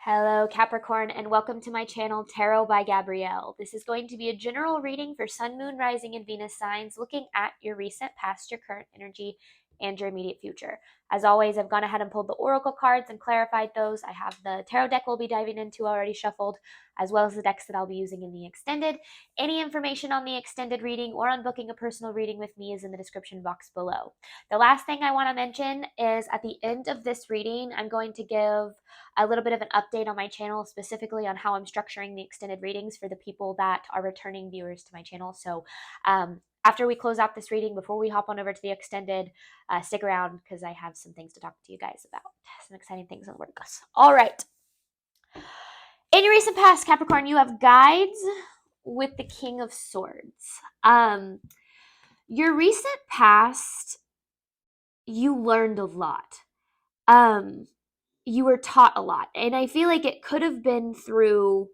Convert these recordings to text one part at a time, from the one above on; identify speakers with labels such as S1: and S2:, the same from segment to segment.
S1: Hello, Capricorn, and welcome to my channel, Tarot by Gabrielle. This is going to be a general reading for Sun, Moon, Rising, and Venus signs, looking at your recent past, your current energy, and your immediate future. As always, I've gone ahead and pulled the oracle cards and clarified those. I have the tarot deck we'll be diving into already shuffled, as well as the decks that I'll be using in the extended. Any information on the extended reading or on booking a personal reading with me is in the description box below. The last thing I want to mention is at the end of this reading, I'm going to give a little bit of an update on my channel, specifically on how I'm structuring the extended readings for the people that are returning viewers to my channel. So after we close out this reading, before we hop on over to the extended, stick around because I have some things to talk to you guys about. Some exciting things in the works. All right. In your recent past, Capricorn, you have guides with the King of Swords. Your recent past, you learned a lot. You were taught a lot. And I feel like it could have been through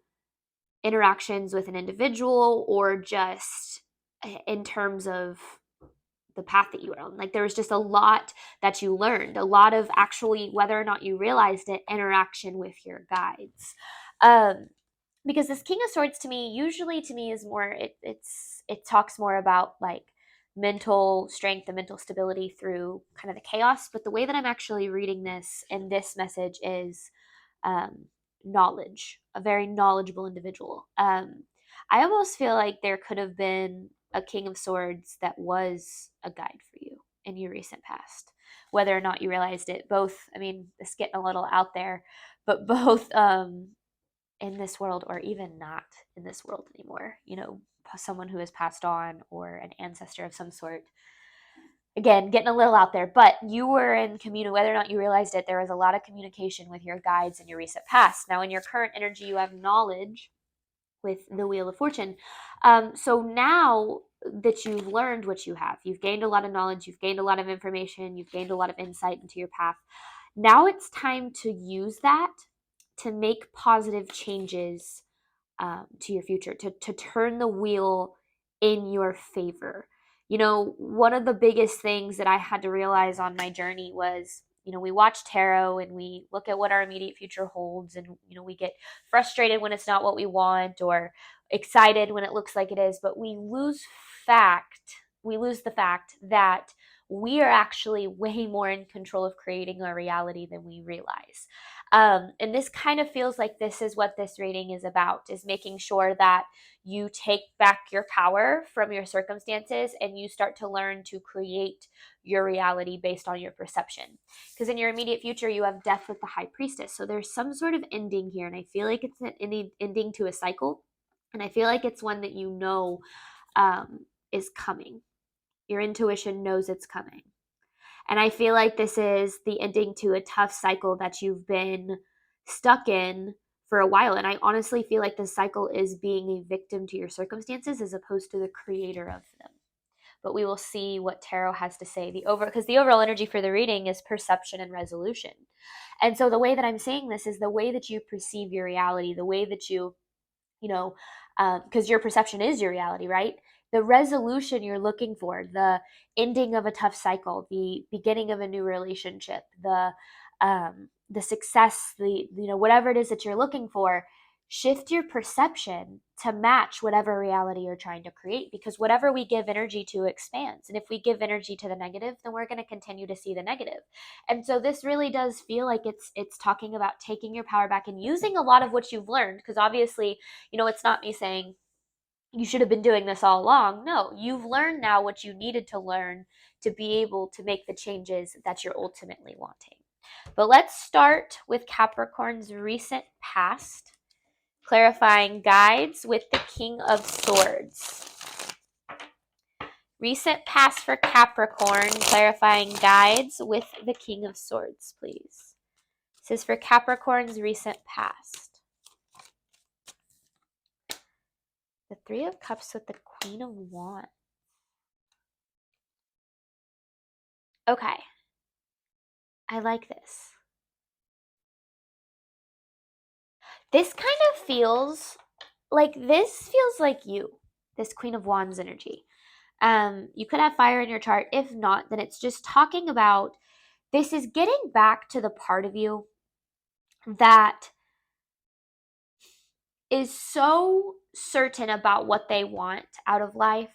S1: interactions with an individual or just in terms of the path that you were on. Like there was just a lot that you learned, a lot of actually, whether or not you realized it, interaction with your guides. Because this King of Swords usually to me is more, it talks more about like mental strength and mental stability through kind of the chaos. But the way that I'm actually reading this and this message is knowledge, a very knowledgeable individual. I almost feel like there could have been a King of Swords that was a guide for you in your recent past, whether or not you realized it. Both, I mean, it's getting a little out there, but both in this world or even not in this world anymore, someone who has passed on or an ancestor of some sort. Again, getting a little out there, but you were in communication, whether or not you realized it, there was a lot of communication with your guides in your recent past. Now, in your current energy, you have knowledge with the Wheel of Fortune. So now that you've learned what you have, you've gained a lot of knowledge, you've gained a lot of information, you've gained a lot of insight into your path. Now it's time to use that to make positive changes to your future, to turn the wheel in your favor. One of the biggest things that I had to realize on my journey was, we watch tarot and we look at what our immediate future holds, and, we get frustrated when it's not what we want or excited when it looks like it is, but we lose the fact that we are actually way more in control of creating our reality than we realize. And this kind of feels like this is what this reading is about, is making sure that you take back your power from your circumstances and you start to learn to create your reality based on your perception. Because in your immediate future, you have death with the High Priestess. So there's some sort of ending here, and I feel like it's an ending to a cycle. And I feel like it's one that is coming. Your intuition knows it's coming. And I feel like this is the ending to a tough cycle that you've been stuck in for a while. And I honestly feel like this cycle is being a victim to your circumstances as opposed to the creator of them. But we will see what tarot has to say. Because the overall energy for the reading is perception and resolution. And so the way that I'm saying this is the way that you perceive your reality, the way that because your perception is your reality, right? The resolution you're looking for, the ending of a tough cycle, the beginning of a new relationship, the success, whatever it is that you're looking for, shift your perception to match whatever reality you're trying to create, because whatever we give energy to expands. And if we give energy to the negative, then we're going to continue to see the negative. And so this really does feel like it's talking about taking your power back and using a lot of what you've learned, because obviously, it's not me saying you should have been doing this all along. No, you've learned now what you needed to learn to be able to make the changes that you're ultimately wanting. But let's start with Capricorn's recent past, clarifying guides with the King of Swords. Recent past for Capricorn, clarifying guides with the King of Swords, please. This is for Capricorn's recent past. The Three of Cups with the Queen of Wands. Okay. I like this. This kind of feels like you, this Queen of Wands energy. You could have fire in your chart. If not, then it's just talking about, this is getting back to the part of you that is so certain about what they want out of life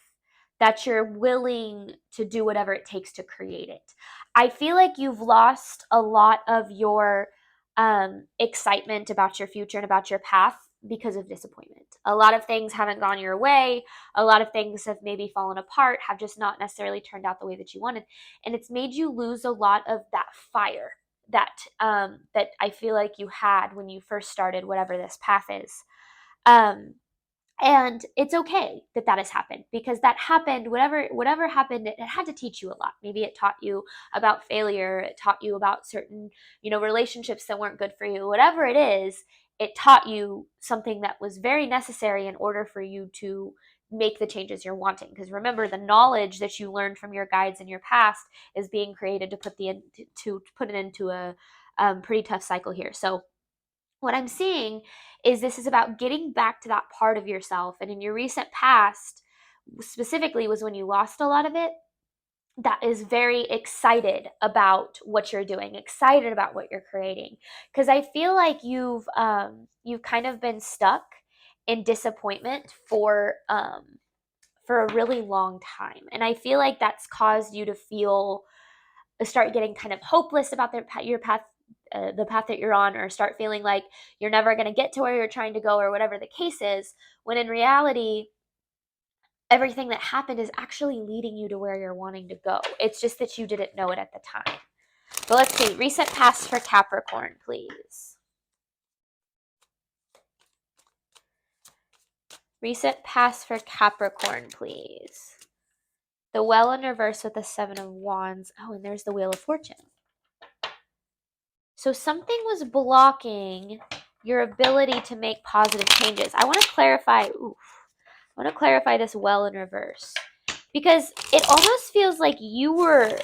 S1: that you're willing to do whatever it takes to create it. I feel like you've lost a lot of your excitement about your future and about your path because of disappointment. A lot of things haven't gone your way. A lot of things have maybe fallen apart, have just not necessarily turned out the way that you wanted. And it's made you lose a lot of that fire that I feel like you had when you first started whatever this path is. And it's okay that that has happened, because that happened, whatever happened, it had to teach you a lot. Maybe it taught you about failure, it taught you about certain, relationships that weren't good for you. Whatever it is, it taught you something that was very necessary in order for you to make the changes you're wanting. Because remember, the knowledge that you learned from your guides in your past is being created to put it into a pretty tough cycle here. So what I'm seeing is this is about getting back to that part of yourself. And in your recent past, specifically, was when you lost a lot of it, that is very excited about what you're doing, excited about what you're creating. Because I feel like you've kind of been stuck in disappointment for a really long time. And I feel like that's caused you to start getting kind of hopeless about your path, the path that you're on, or start feeling like you're never going to get to where you're trying to go, or whatever the case is, when in reality, everything that happened is actually leading you to where you're wanting to go. It's just that you didn't know it at the time. But let's see, recent past for Capricorn, please. Recent past for Capricorn, please. The Well in reverse with the Seven of Wands. Oh, and there's the Wheel of Fortune. So something was blocking your ability to make positive changes. I want to clarify this Well in reverse, because it almost feels like you were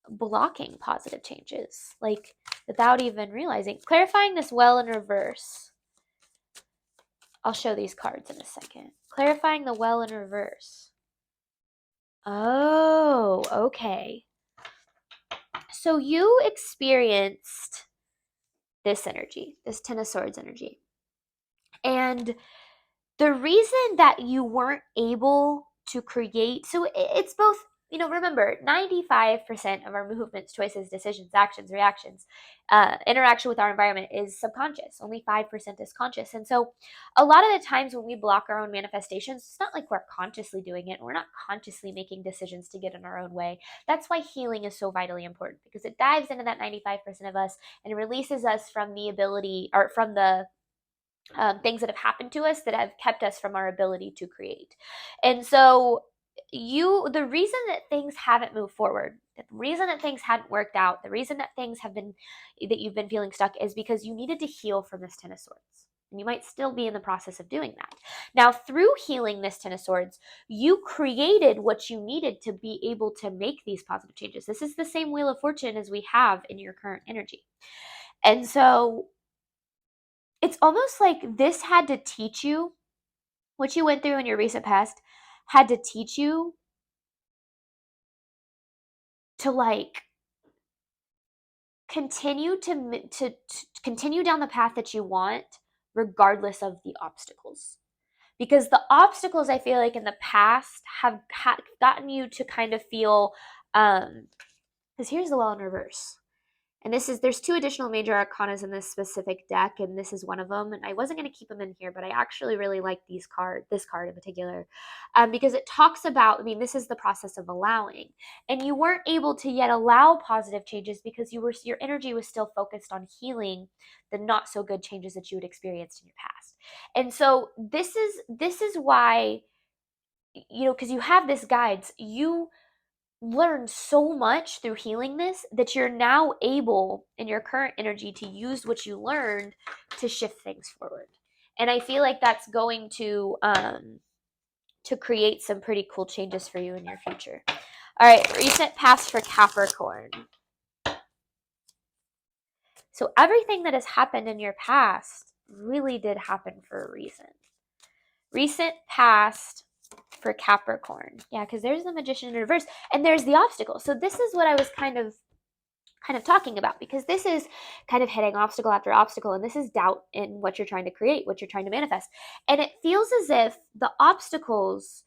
S1: blocking positive changes, like without even realizing. Clarifying this Well in reverse. I'll show these cards in a second. Clarifying the Well in reverse. Oh, okay. So you experienced this energy, this Ten of Swords energy. And the reason that you weren't able to create, so it's both, remember, 95% of our movements, choices, decisions, actions, reactions, interaction with our environment is subconscious. Only 5% is conscious. And so a lot of the times when we block our own manifestations, it's not like we're consciously doing it. We're not consciously making decisions to get in our own way. That's why healing is so vitally important, because it dives into that 95% of us and releases us from the ability, or from the things that have happened to us that have kept us from our ability to create. And so the reason that things haven't moved forward, the reason that things hadn't worked out, the reason that you've been feeling stuck, is because you needed to heal from this Ten of Swords. And you might still be in the process of doing that. Now, through healing this Ten of Swords, you created what you needed to be able to make these positive changes. This is the same Wheel of Fortune as we have in your current energy. And so it's almost like this had to teach you, what you went through in your recent past had to teach you to continue to continue down the path that you want, regardless of the obstacles. Because the obstacles, I feel like, in the past have gotten you to kind of feel, because here's the Well in reverse. And there's two additional major arcanas in this specific deck, and this is one of them. And I wasn't going to keep them in here, but I actually really like this card in particular, because it talks about, this is the process of allowing. And you weren't able to yet allow positive changes because your energy was still focused on healing the not so good changes that you had experienced in your past. And so this is why, because you have this guides, you learned so much through healing this, that you're now able in your current energy to use what you learned to shift things forward. And I feel like that's going to create some pretty cool changes for you in your future. All right, recent past for Capricorn. So everything that has happened in your past really did happen for a reason. Recent past for Capricorn. Yeah, because there's the Magician in reverse and there's the obstacle. So this is what I was kind of kind of talking about, because this is kind of hitting obstacle after obstacle, and this is doubt in what you're trying to create, what you're trying to manifest. And it feels as if the obstacles,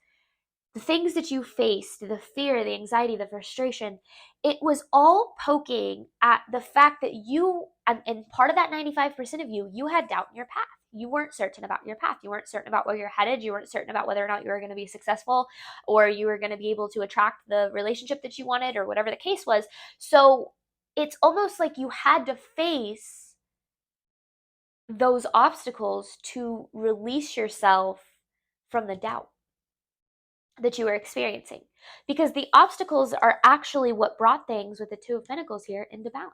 S1: the things that you faced, the fear, the anxiety, the frustration, it was all poking at the fact that you, and part of that 95% of you, you had doubt in your path. You weren't certain about your path. You weren't certain about where you're headed. You weren't certain about whether or not you were going to be successful, or you were going to be able to attract the relationship that you wanted, or whatever the case was. So it's almost like you had to face those obstacles to release yourself from the doubt that you were experiencing, because the obstacles are actually what brought things with the Two of Pentacles here into balance.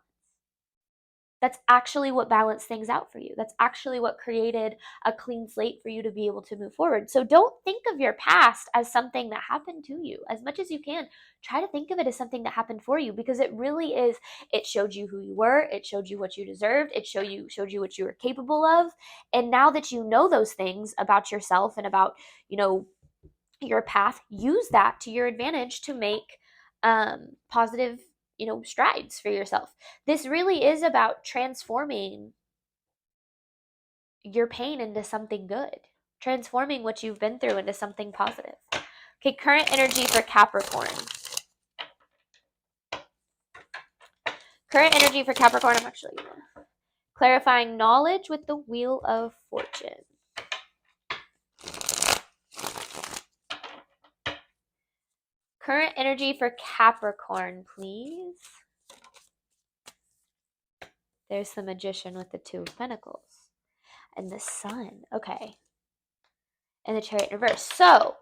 S1: That's actually what balanced things out for you. That's actually what created a clean slate for you to be able to move forward. So don't think of your past as something that happened to you. As much as you can, try to think of it as something that happened for you, because it really is. It showed you who you were. It showed you what you deserved. It showed you what you were capable of. And now that you know those things about yourself and about, your path, use that to your advantage to make positive, strides for yourself. This really is about transforming your pain into something good, transforming what you've been through into something positive. Okay, current energy for Capricorn. Current energy for Capricorn, I'm actually clarifying knowledge with the Wheel of Fortune. Current energy for Capricorn, please. There's the Magician with the Two of Pentacles. And the Sun. Okay. And the Chariot in reverse. So,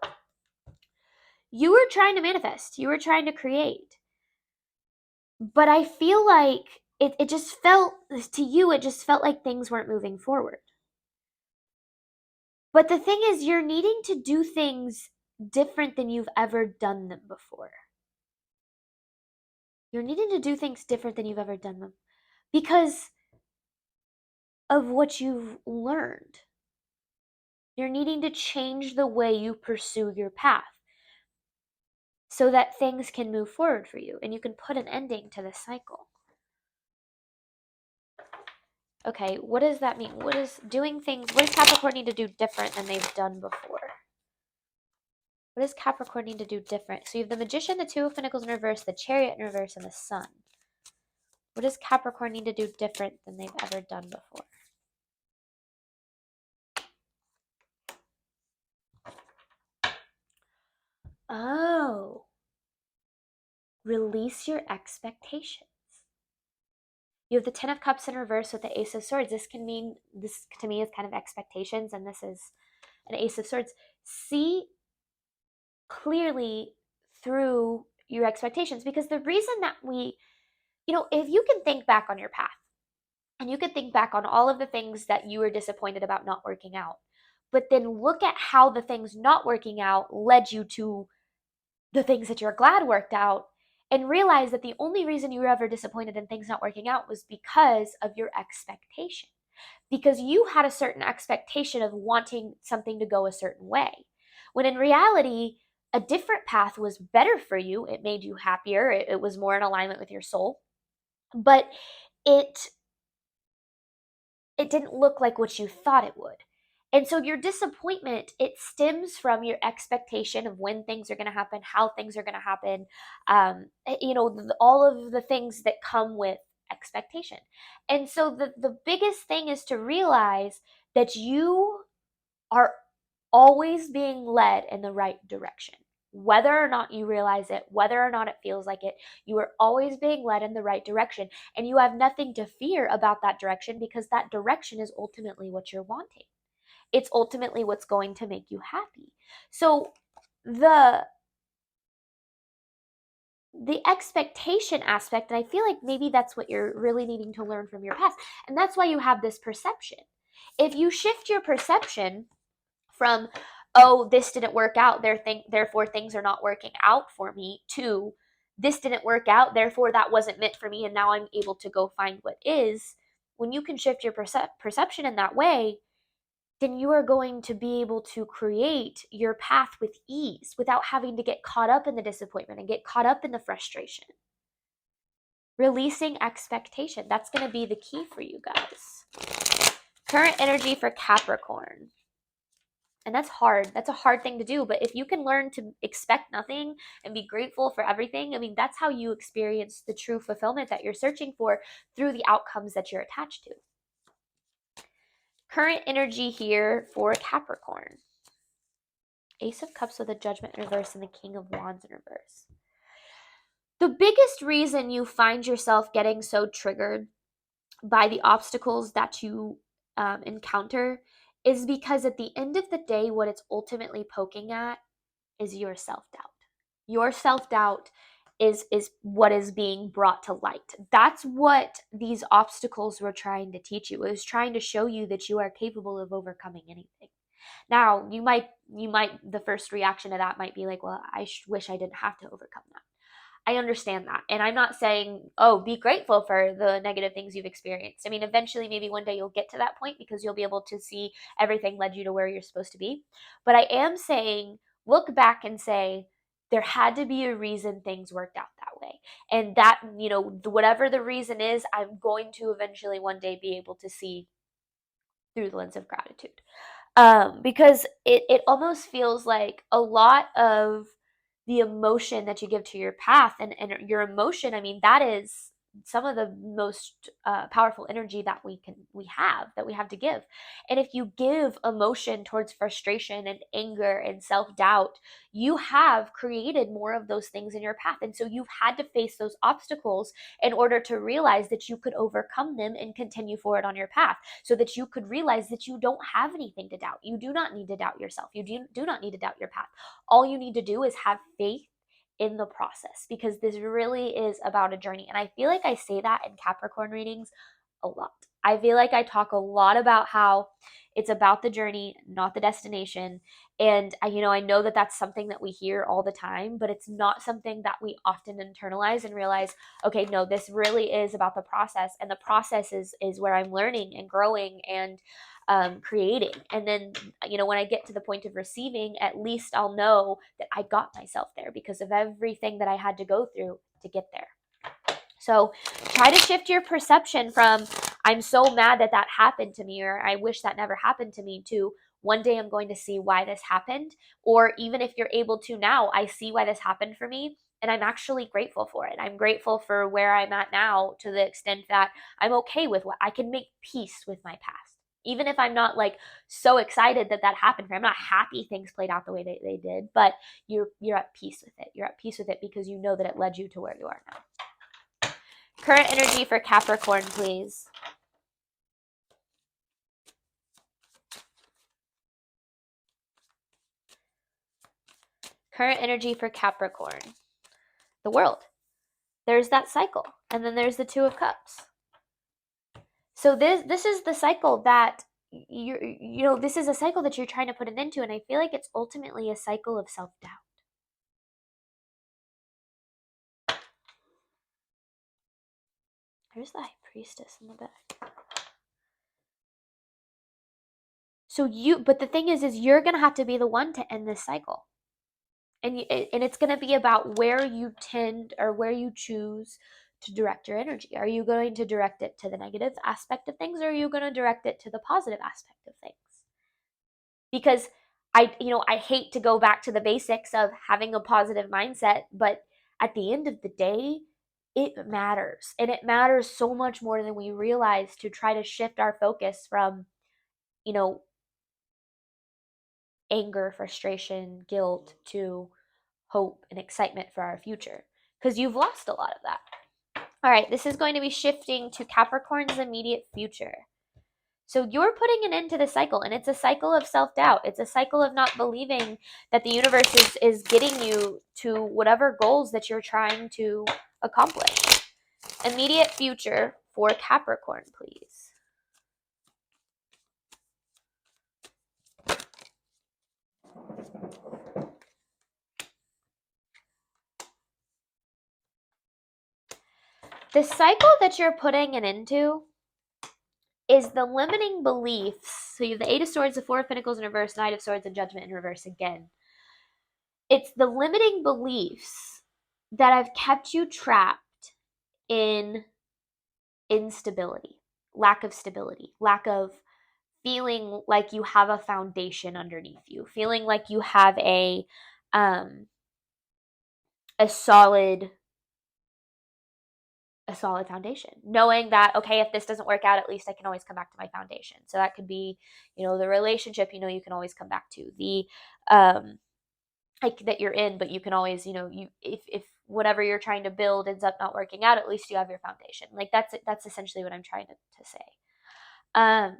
S1: you were trying to manifest. You were trying to create. But I feel like it just felt, to you, it just felt like things weren't moving forward. But the thing is, you're needing to do things different than you've ever done them before. You're needing to do things different than you've ever done them because of what you've learned. You're needing to change the way you pursue your path so that things can move forward for you and you can put an ending to this cycle. Okay, what does that mean? What does Capricorn need to do different than they've done before? What does Capricorn need to do different? So you have the Magician, the Two of Pentacles in reverse, the Chariot in reverse, and the Sun. What does Capricorn need to do different than they've ever done before? Oh, release your expectations. You have the Ten of Cups in reverse with the Ace of Swords. This to me is kind of expectations, and this is an Ace of Swords. See clearly through your expectations, because the reason that if you can think back on your path and you can think back on all of the things that you were disappointed about not working out, but then look at how the things not working out led you to the things that you're glad worked out, and realize that the only reason you were ever disappointed in things not working out was because of your expectation. Because you had a certain expectation of wanting something to go a certain way. When in reality, a different path was better for you. It made you happier. It was more in alignment with your soul. But it didn't look like what you thought it would. And so your disappointment, it stems from your expectation of when things are going to happen, how things are going to happen, all of the things that come with expectation. And so the biggest thing is to realize that you are always being led in the right direction. Whether or not you realize it, whether or not it feels like it, you are always being led in the right direction. And you have nothing to fear about that direction, because that direction is ultimately what you're wanting. It's ultimately what's going to make you happy. So the expectation aspect, and I feel like maybe that's what you're really needing to learn from your past. And that's why you have this perception. If you shift your perception from, oh, this didn't work out, therefore things are not working out for me, to this didn't work out, therefore that wasn't meant for me, and now I'm able to go find what is. When you can shift your perception in that way, then you are going to be able to create your path with ease without having to get caught up in the disappointment and get caught up in the frustration. Releasing expectation. That's going to be the key for you guys. Current energy for Capricorn. And that's hard. That's a hard thing to do. But if you can learn to expect nothing and be grateful for everything, I mean, that's how you experience the true fulfillment that you're searching for through the outcomes that you're attached to. Current energy here for Capricorn. Ace of Cups with a Judgment in reverse and the King of Wands in reverse. The biggest reason you find yourself getting so triggered by the obstacles that you encounter is because at the end of the day, what it's ultimately poking at is your self-doubt. Your self-doubt is what is being brought to light. That's what these obstacles were trying to teach you. It was trying to show you that you are capable of overcoming anything. Now, you might the first reaction to that might be like, well, I wish I didn't have to overcome that. I understand that. And I'm not saying, oh, be grateful for the negative things you've experienced. I mean, eventually, maybe one day you'll get to that point because you'll be able to see everything led you to where you're supposed to be. But I am saying, look back and say, there had to be a reason things worked out that way. And that, whatever the reason is, I'm going to eventually one day be able to see through the lens of gratitude. Because it almost feels like a lot of the emotion that you give to your path and your emotion, I mean, that is some of the most powerful energy that we have to give. And if you give emotion towards frustration and anger and self-doubt, you have created more of those things in your path. And so you've had to face those obstacles in order to realize that you could overcome them and continue forward on your path, so that you could realize that you don't have anything to doubt. You do not need to doubt yourself. You do not need to doubt your path. All you need to do is have faith in the process, because this really is about a journey. And I feel like I say that in Capricorn readings a lot. I feel like I talk a lot about how it's about the journey, not the destination. And I know that that's something that we hear all the time, but it's not something that we often internalize and realize, okay, no, this really is about the process. And the process is where I'm learning and growing and creating. And then, when I get to the point of receiving, at least I'll know that I got myself there because of everything that I had to go through to get there. So try to shift your perception from, I'm so mad that that happened to me, or I wish that never happened to me, to one day I'm going to see why this happened. Or even if you're able to now, I see why this happened for me, and I'm actually grateful for it. I'm grateful for where I'm at now, to the extent that I'm okay with what I can make peace with my past. Even if I'm not like so excited that that happened for me, I'm not happy things played out the way they did, but you're at peace with it. You're at peace with it because you know that it led you to where you are now. Current energy for Capricorn, please. Current energy for Capricorn. The World. There's that cycle. And then there's the Two of Cups. So this is the cycle that this is a cycle that you're trying to put an end to, and I feel like it's ultimately a cycle of self-doubt. There's the High Priestess in the back. So but the thing is you're going to have to be the one to end this cycle. And it's going to be about where you tend, or where you choose to direct your energy. Are you going to direct it to the negative aspect of things, or are you going to direct it to the positive aspect of things? Because I hate to go back to the basics of having a positive mindset, but at the end of the day, it matters. And it matters so much more than we realize, to try to shift our focus from, anger, frustration, guilt, to hope and excitement for our future, because you've lost a lot of that. All right, this is going to be shifting to Capricorn's immediate future. So you're putting an end to the cycle, and it's a cycle of self-doubt. It's a cycle of not believing that the universe is getting you to whatever goals that you're trying to accomplish. Immediate future for Capricorn, please. The cycle that you're putting it into is the limiting beliefs. So you have the Eight of Swords, the Four of Pentacles in reverse, Knight of Swords, and Judgment in reverse again. It's the limiting beliefs that have kept you trapped in instability, lack of stability, lack of feeling like you have a foundation underneath you, feeling like you have um a solid foundation, knowing that, okay, if this doesn't work out, at least I can always come back to my foundation. So that could be, the relationship, you can always come back to the like that you're in, but you can always, you if whatever you're trying to build ends up not working out, at least you have your foundation. Like that's essentially what I'm trying to say. um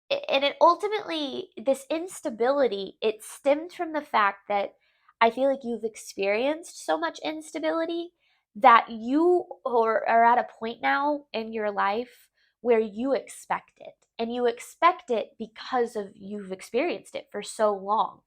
S1: and it ultimately, this instability, it stemmed from the fact that I feel like you've experienced so much instability that you are at a point now in your life where you expect it, and you expect it because of you've experienced it for so long.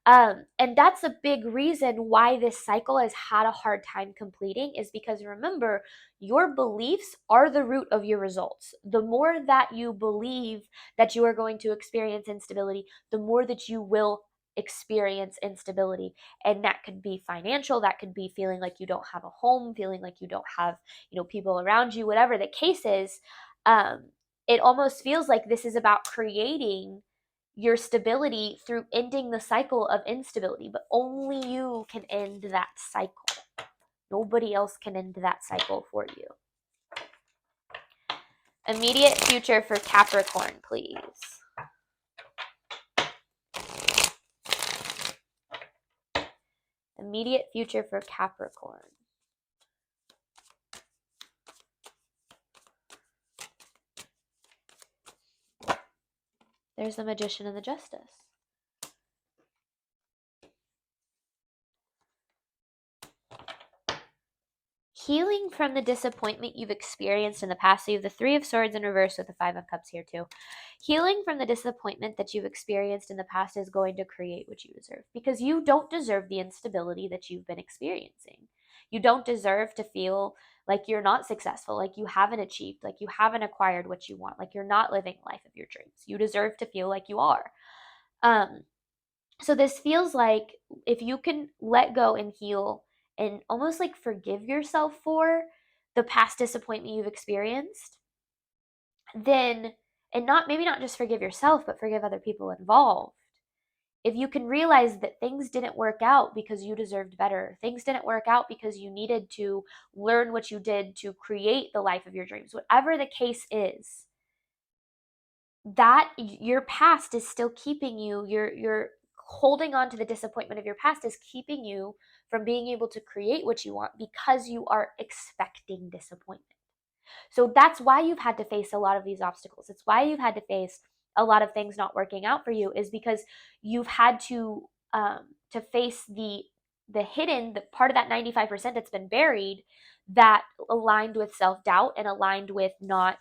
S1: And that's a big reason why this cycle has had a hard time completing, is because, remember, your beliefs are the root of your results. The more that you believe that you are going to experience instability, the more that you will experience instability. And that could be financial, that could be feeling like you don't have a home, feeling like you don't have, people around you, whatever the case is. Um, it almost feels like this is about creating your stability through ending the cycle of instability, but only you can end that cycle. Nobody else can end that cycle for you. Immediate future for Capricorn, please. Immediate future for Capricorn. There's the Magician and the Justice. Healing from the disappointment you've experienced in the past. So you have the Three of Swords in reverse with the Five of Cups here too. Healing from the disappointment that you've experienced in the past is going to create what you deserve, because you don't deserve the instability that you've been experiencing. You don't deserve to feel like you're not successful, like you haven't achieved, like you haven't acquired what you want, like you're not living the life of your dreams. You deserve to feel like you are. So this feels like, if you can let go and heal and almost like forgive yourself for the past disappointment you've experienced, then, and not, maybe not just forgive yourself, but forgive other people involved. If you can realize that things didn't work out because you deserved better, things didn't work out because you needed to learn what you did to create the life of your dreams, whatever the case is, that your past is still keeping you, you're holding on to the disappointment of your past is keeping you from being able to create what you want, because you are expecting disappointment. So that's why you've had to face a lot of these obstacles. It's why you've had to face a lot of things not working out for you, is because you've had to face the hidden, the part of that 95% that's been buried, that aligned with self-doubt and aligned with not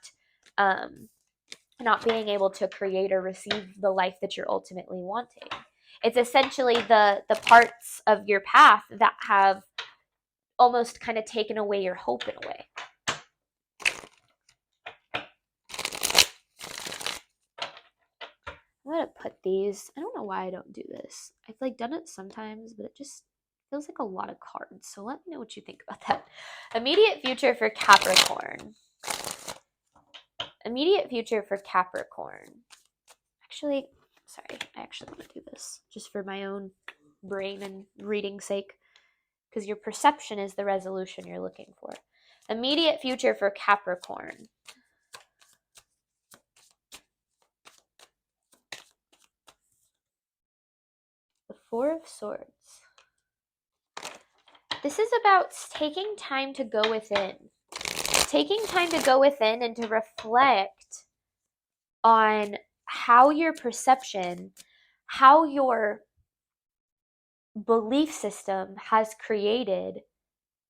S1: being able to create or receive the life that you're ultimately wanting. It's essentially the parts of your path that have almost kind of taken away your hope in a way. I'm going to put these, I don't know why I don't do this. I've like done it sometimes, but it just feels like a lot of cards. So let me know what you think about that. Immediate future for Capricorn. Immediate future for Capricorn. Actually, sorry, I actually want to do this just for my own brain and reading sake, because your perception is the resolution you're looking for. Immediate future for Capricorn. The Four of Swords. This is about taking time to go within. Taking time to go within and to reflect on how your perception, how your belief system has created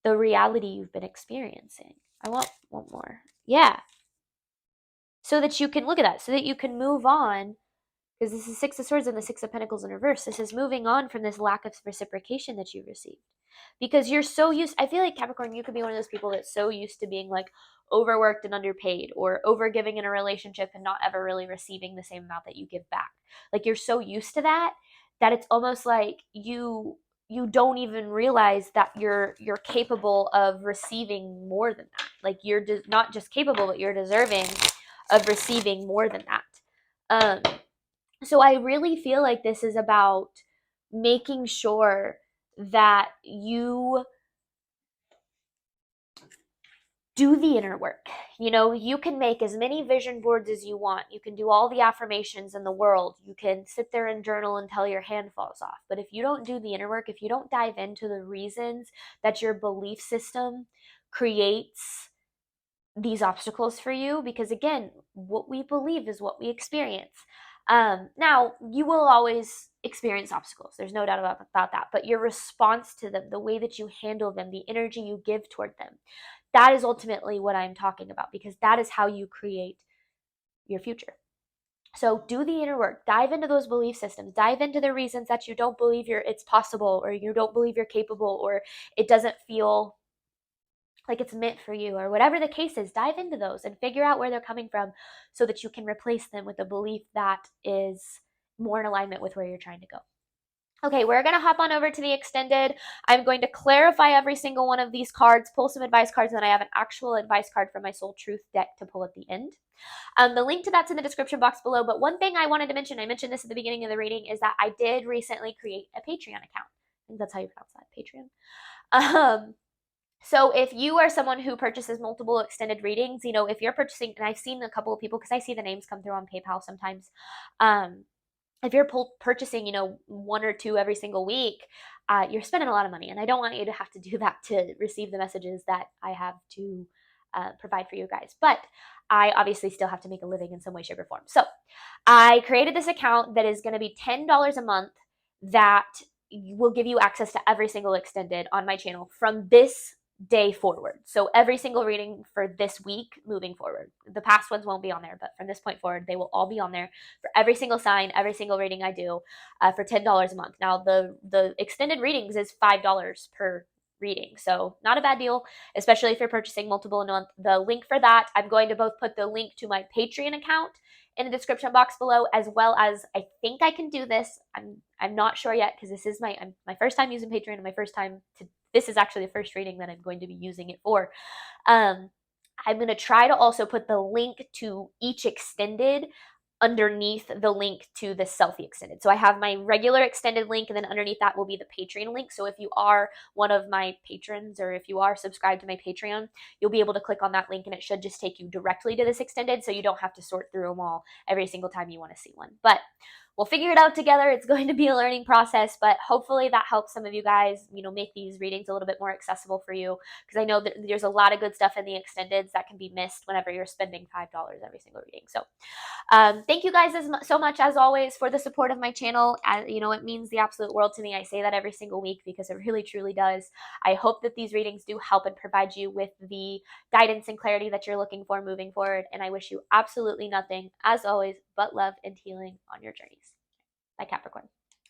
S1: the reality you've been experiencing. I want one more. Yeah. So that you can look at that, so that you can move on, because this is Six of Swords and the Six of Pentacles in reverse. This is moving on from this lack of reciprocation that you received. Because you're so used, I feel like, Capricorn, you could be one of those people that's so used to being like overworked and underpaid, or overgiving in a relationship and not ever really receiving the same amount that you give back. Like, you're so used to that it's almost like you you don't even realize that you're capable of receiving more than that. Like you're not just capable, but you're deserving of receiving more than that. So I really feel like this is about making sure that you do the inner work. You know, you can make as many vision boards as you want. You can do all the affirmations in the world. You can sit there and journal until your hand falls off. But if you don't do the inner work, if you don't dive into the reasons that your belief system creates these obstacles for you, because again, what we believe is what we experience. Now, you will always experience obstacles. There's no doubt about that. But your response to them, the way that you handle them, the energy you give toward them, that is ultimately what I'm talking about, because that is how you create your future. So do the inner work, dive into those belief systems, dive into the reasons that you don't believe it's possible, or you don't believe you're capable, or it doesn't feel like it's meant for you, or whatever the case is. Dive into those and figure out where they're coming from so that you can replace them with a belief that is more in alignment with where you're trying to go. Okay, we're going to hop on over to the extended. I'm going to clarify every single one of these cards, pull some advice cards, and then I have an actual advice card from my Soul Truth deck to pull at the end. The link to that's in the description box below. But one thing I wanted to mention, I mentioned this at the beginning of the reading, is that I did recently create a Patreon account. I think that's how you pronounce that, Patreon. So if you are someone who purchases multiple extended readings, you know, if you're purchasing, and I've seen a couple of people, because I see the names come through on PayPal sometimes, if you're purchasing, you know, one or two every single week, you're spending a lot of money. And I don't want you to have to do that to receive the messages that I have to provide for you guys. But I obviously still have to make a living in some way, shape, or form. So I created this account that is going to be $10 a month that will give you access to every single extended on my channel from this day forward. So every single reading for this week moving forward. The past ones won't be on there, but from this point forward, they will all be on there for every single sign, every single reading I do for $10 a month. Now, the extended readings is $5 per reading. So not a bad deal, especially if you're purchasing multiple in a month. The link for that, I'm going to both put the link to my Patreon account in the description box below, as well as, I think I can do this. I'm not sure yet, because this is my first time using Patreon, and my first time this is actually the first reading that I'm going to be using it for. I'm going to try to also put the link to each extended underneath the link to the selfie extended. So I have my regular extended link, and then underneath that will be the Patreon link. So if you are one of my patrons, or if you are subscribed to my Patreon, you'll be able to click on that link, and it should just take you directly to this extended, so you don't have to sort through them all every single time you want to see one. But we'll figure it out together. It's going to be a learning process, but hopefully that helps some of you guys, you know, make these readings a little bit more accessible for you, because I know that there's a lot of good stuff in the extendeds that can be missed whenever you're spending $5 every single reading. So thank you guys so much, as always, for the support of my channel. You know, it means the absolute world to me. I say that every single week because it really, truly does. I hope that these readings do help and provide you with the guidance and clarity that you're looking for moving forward. And I wish you absolutely nothing, as always, but love and healing on your journeys. Bye, Capricorn.